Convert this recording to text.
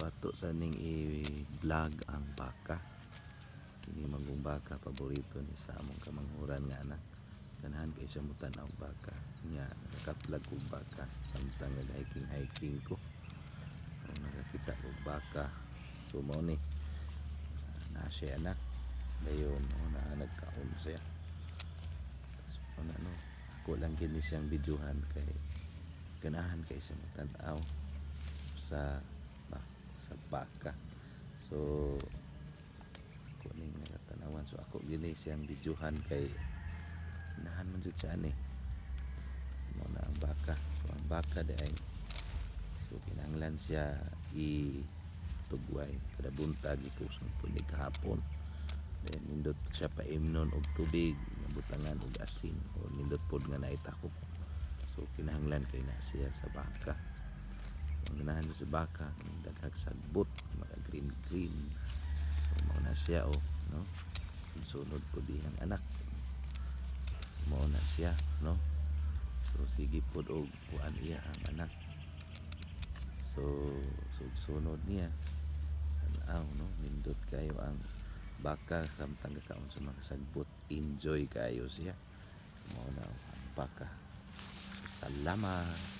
ato sa ning i-vlog ang baka. Kini mangong baka paborito ni sa among kamanghuran nga anak. Ganahan kay siya mutanaw baka. Nya nakaplag og baka samtang nag-hiking ko. Nakakita og baka. So mao ni na siya anak. Dayon nagkaon siya. So ano ako lang kini siyang videohan kay ganahan kay siya mutanaw sa baka. So kuning nakatanawan, so ako gini siyang videohan kay inahan man jud siya ani mo na ang baka. So ang baka di ay so kinahanglan siya tugway kada buntag ikusog punig kahapon, then nindot siya paimnon og tubig butangan og asin o nindot pod nga naitakop. So kinahanglan kay na siya sa baka. So, ang ganahan sa baka daghag sagbot mga green so mao na siya no. Sunod po dihang anak mao na siya no. So sige pod og kuan iya ang anak. So sunod niya tanaw no, nindot kayo ang baka samtang kakaon sa mga sagbot, enjoy kayo siya. Mao na ang baka. Salamat.